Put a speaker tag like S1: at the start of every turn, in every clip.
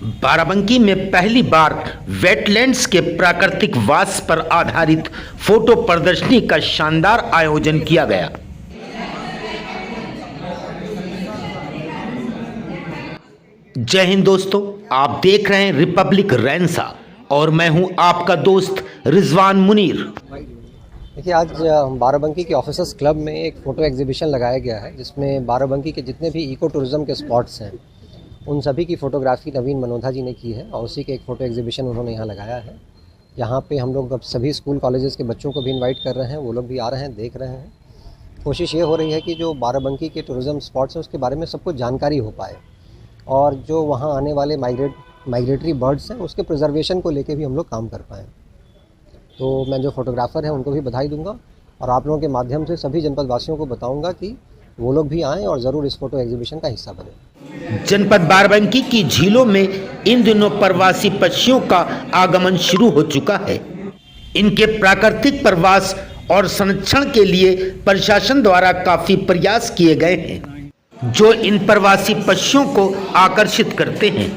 S1: बाराबंकी में पहली बार वेटलैंड्स के प्राकृतिक वास पर आधारित फोटो प्रदर्शनी का शानदार आयोजन किया गया। जय हिंद दोस्तों, आप देख रहे हैं रिपब्लिक रैनसा और मैं हूं आपका दोस्त रिजवान मुनीर।
S2: देखिए, आज बाराबंकी के ऑफिसर्स क्लब में एक फ़ोटो एग्जीबिशन लगाया गया है जिसमें बाराबंकी के जितने भी इको टूरिज़्म के स्पॉट्स हैं उन सभी की फ़ोटोग्राफ़ी नवीन मनोधा जी ने की है और उसी के एक फ़ोटो एग्जीबिशन उन्होंने यहाँ लगाया है। यहाँ पे हम लोग अब सभी स्कूल कॉलेजेस के बच्चों को भी इनवाइट कर रहे हैं, वो लोग भी आ रहे हैं, देख रहे हैं। कोशिश ये हो रही है कि जो बाराबंकी के टूरिज़्म स्पॉट्स हैं उसके बारे में सबको जानकारी हो पाए और जो वहाँ आने वाले माइग्रेटरी बर्ड्स हैं उसके प्रिजर्वेशन को लेके भी हम लोग काम कर पाएँ। तो मैं जो फ़ोटोग्राफ़र हैं उनको भी बधाई दूंगा और आप लोगों के माध्यम से सभी जनपद वासियों को बताऊंगा कि वो लोग भी आएँ और ज़रूर इस फ़ोटो एग्जीबिशन का हिस्सा बने।
S1: जनपद बाराबंकी की झीलों में इन दिनों प्रवासी पक्षियों का आगमन शुरू हो चुका है। इनके प्राकृतिक प्रवास और संरक्षण के लिए प्रशासन द्वारा काफ़ी प्रयास किए गए हैं जो इन प्रवासी पक्षियों को आकर्षित करते हैं।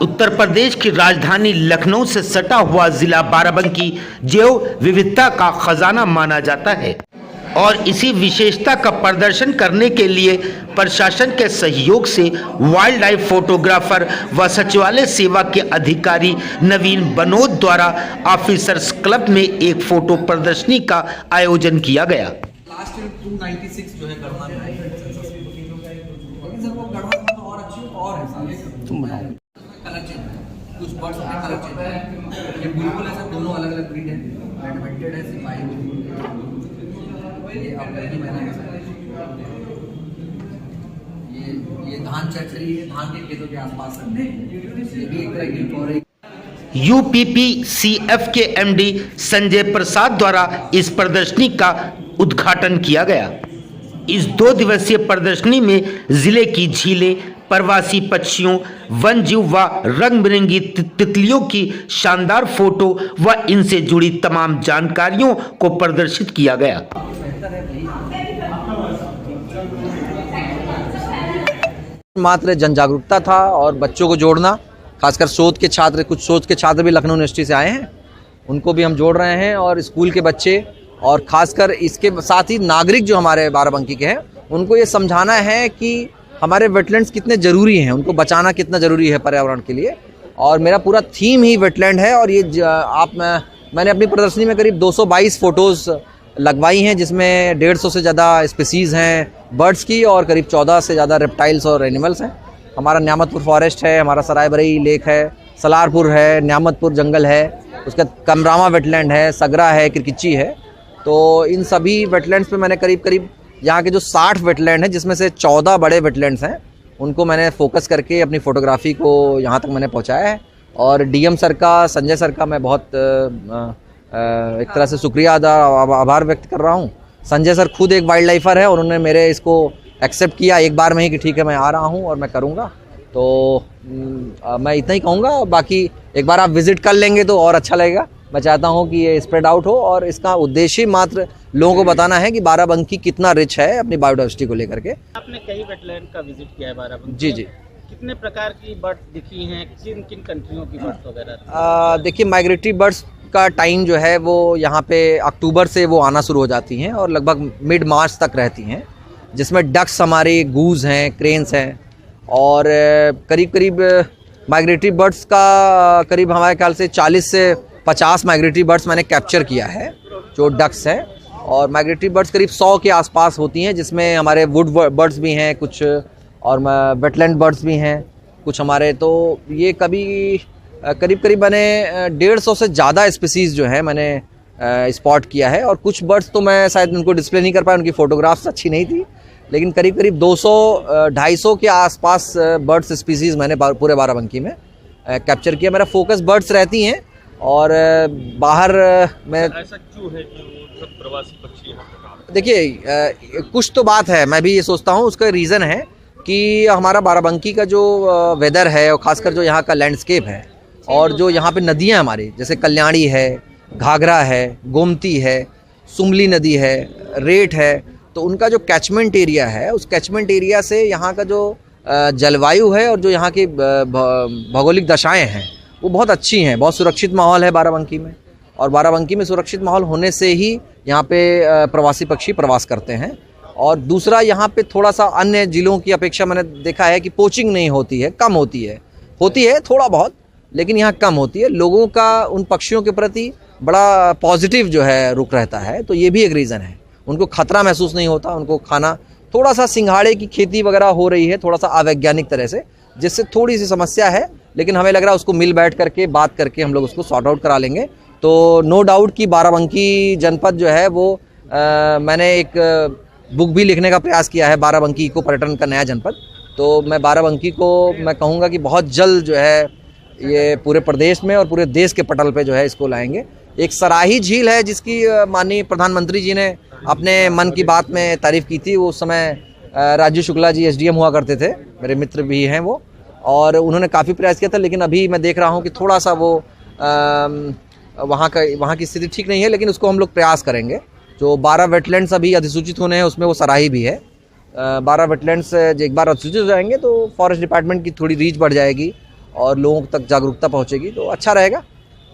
S1: उत्तर प्रदेश की राजधानी लखनऊ से सटा हुआ जिला बाराबंकी जैव विविधता का खजाना माना जाता है और इसी विशेषता का प्रदर्शन करने के लिए प्रशासन के सहयोग से वाइल्ड लाइफ फोटोग्राफर व सचिवालय सेवा के अधिकारी नवीन बनोद द्वारा ऑफिसर्स क्लब में एक फोटो प्रदर्शनी का आयोजन किया गया।
S3: लास्ट ईयर 296 जो है गढ़वा में आई है सेंसस की बुकिंग हो गई, लेकिन सर वो गढ़वा था तो और अच्छी और है तुम बनाओ कलर चेंज, कुछ बर्ड्स में कलर चेंज है। ये बुलबुल है सर, दोनों अलग अलग ब्रीड है, रेडमेंटेड है, सिपाही ये अब गर्मी में है सर। ये धान चरचरी है, धान के खेतों के आसपास है, ये भी एक तरह की और एक
S1: यूपीपीसीएफ के एमडी संजय प्रसाद द्वारा इस प्रदर्शनी का उद्घाटन किया गया। इस 2 दिवसीय प्रदर्शनी में जिले की झीलें, प्रवासी पक्षियों, वन जीव व रंग बिरंगी तितलियों की शानदार फोटो व इनसे जुड़ी तमाम जानकारियों को प्रदर्शित किया गया।
S4: मात्र जन जागरूकता था और बच्चों को जोड़ना, खासकर कुछ शोध के छात्र भी लखनऊ यूनिवर्सिटी से आए हैं, उनको भी हम जोड़ रहे हैं और स्कूल के बच्चे और खासकर इसके साथ ही नागरिक जो हमारे बाराबंकी के हैं उनको ये समझाना है कि हमारे वेटलैंड्स कितने ज़रूरी हैं, उनको बचाना कितना ज़रूरी है पर्यावरण के लिए। और मेरा पूरा थीम ही वेटलैंड है और ये मैंने अपनी प्रदर्शनी में करीब 222 फ़ोटोज़ लगवाई हैं जिसमें 150 से ज़्यादा स्पीसीज़ हैं बर्ड्स की और करीब 14 से ज़्यादा रेप्टाइल्स और एनिमल्स हैं। हमारा न्यामतपुर फॉरेस्ट है, हमारा सरायबरई लेक है, सलारपुर है, न्यामतपुर जंगल है, उसका कमरामा वेटलैंड है, सगरा है, किरकिच्ची है। तो इन सभी वेटलैंड्स पे मैंने करीब यहाँ के जो 60 वेटलैंड हैं जिसमें से 14 बड़े वेटलैंड्स हैं उनको मैंने फोकस करके अपनी फ़ोटोग्राफ़ी को यहाँ तक मैंने पहुँचाया है। और डीएम सर का, संजय सर का मैं बहुत एक तरह से शुक्रिया आभार व्यक्त कर रहा हूँ। संजय सर खुद एक वाइल्ड लाइफर है और उन्होंने मेरे इसको एक्सेप्ट किया एक बार में ही कि ठीक है मैं आ रहा हूँ और मैं करूँगा। तो मैं इतना ही कहूँगा, बाकी एक बार आप विज़िट कर लेंगे तो और अच्छा लगेगा। मैं चाहता हूँ कि ये स्प्रेड आउट हो और इसका उद्देश्य मात्र लोगों को बताना है कि बाराबंकी कितना रिच है अपनी बायोडाइवर्सिटी को लेकर के।
S5: आपने कई वेटलैंड का विजिट किया है बाराबंकी?
S4: जी।
S5: कितने प्रकार की बर्ड्स दिखी हैं, किन किन कंट्रियों की बर्ड्स वगैरह?
S4: देखिए, माइग्रेटरी बर्ड्स का टाइम जो है वो यहाँ पे अक्टूबर से वो आना शुरू हो जाती हैं और लगभग मिड मार्च तक रहती हैं, जिसमें डक्स हमारे, गूज हैं, क्रेन्स हैं और करीब माइग्रेटरी बर्ड्स का करीब हमारे ख्याल से 40 से 50 माइग्रेटरी बर्ड्स मैंने कैप्चर किया है जो डक्स हैं। और माइग्रेटरी बर्ड्स करीब 100 के आसपास होती हैं जिसमें हमारे वुड बर्ड्स भी हैं कुछ और वेटलैंड बर्ड्स भी हैं कुछ हमारे। तो ये करीब मैंने 150 से ज़्यादा स्पीसीज़ जो है मैंने स्पॉट किया है और कुछ बर्ड्स तो मैं शायद उनको डिस्प्ले नहीं कर पाया, उनकी फ़ोटोग्राफ्स अच्छी नहीं थी, लेकिन करीब 200-250 के आसपास बर्ड्स स्पीसीज़ मैंने पूरे बाराबंकी में कैप्चर किया। मेरा फोकस बर्ड्स रहती हैं और बाहर में
S5: ऐसा क्यों है कि वो सब प्रवासी पक्षी हैं?
S4: देखिए, कुछ तो बात है, मैं भी ये सोचता हूँ उसका रीज़न है कि हमारा बाराबंकी का जो वेदर है और ख़ासकर जो यहाँ का लैंडस्केप है और जो यहाँ पे नदियाँ हमारी जैसे कल्याणी है, घाघरा है, गोमती है, सुमली नदी है, रेट है, तो उनका जो कैचमेंट एरिया है उस कैचमेंट एरिया से यहाँ का जो जलवायु है और जो यहाँ की भौगोलिक दशाएं हैं वो बहुत अच्छी हैं। बहुत सुरक्षित माहौल है बाराबंकी में, और बाराबंकी में सुरक्षित माहौल होने से ही यहाँ पे प्रवासी पक्षी प्रवास करते हैं। और दूसरा, यहाँ पे थोड़ा सा अन्य ज़िलों की अपेक्षा मैंने देखा है कि पोचिंग नहीं होती है, कम होती है थोड़ा बहुत, लेकिन यहाँ कम होती है। लोगों का उन पक्षियों के प्रति बड़ा पॉजिटिव जो है रुख रहता है, तो ये भी एक रीज़न है। उनको खतरा महसूस नहीं होता। उनको खाना, थोड़ा सा सिंघाड़े की खेती वगैरह हो रही है थोड़ा सा अवैज्ञानिक तरह से, जिससे थोड़ी सी समस्या है, लेकिन हमें लग रहा है उसको मिल बैठ करके बात करके हम लोग उसको सॉर्ट आउट करा लेंगे। तो नो डाउट कि बाराबंकी जनपद जो है वो मैंने एक बुक भी लिखने का प्रयास किया है, बाराबंकी इको पर्यटन का नया जनपद। तो मैं बाराबंकी को मैं कहूँगा कि बहुत जल्द जो है ये पूरे प्रदेश में और पूरे देश के पटल पे जो है इसको लाएंगे। एक सराही झील है जिसकी माननीय प्रधानमंत्री जी ने अपने मन की बात में तारीफ़ की थी। वो उस समय राजीव शुक्ला जी SDM हुआ करते थे, मेरे मित्र भी हैं वो, और उन्होंने काफ़ी प्रयास किया था, लेकिन अभी मैं देख रहा हूँ कि थोड़ा सा वो वहाँ की स्थिति ठीक नहीं है, लेकिन उसको हम लोग प्रयास करेंगे। जो 12 वेटलैंड्स अभी अधिसूचित होने हैं उसमें वो सराही भी है। 12 वेटलैंड्स एक बार अधिसूचित हो जाएंगे तो फॉरेस्ट डिपार्टमेंट की थोड़ी रीच बढ़ जाएगी और लोगों तक जागरूकता पहुँचेगी, तो अच्छा रहेगा।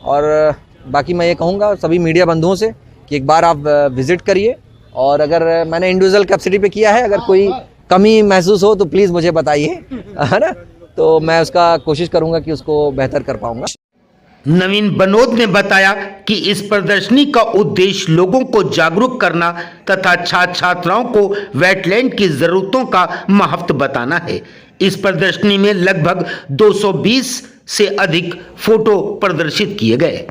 S4: और बाकी मैं ये कहूँगा सभी मीडिया बंधुओं से कि एक बार आप विज़िट करिए, और अगर मैंने इंडिविजुअल कैपेसिटी पे किया है, अगर कोई कमी महसूस हो तो प्लीज़ मुझे बताइए, है ना, तो मैं उसका कोशिश करूँगा कि उसको बेहतर कर पाऊँगा।
S1: नवीन बनोद ने बताया कि इस प्रदर्शनी का उद्देश्य लोगों को जागरूक करना तथा छात्र छात्राओं को वेटलैंड की जरूरतों का महत्व बताना है। इस प्रदर्शनी में लगभग 220 से अधिक फोटो प्रदर्शित किए गए।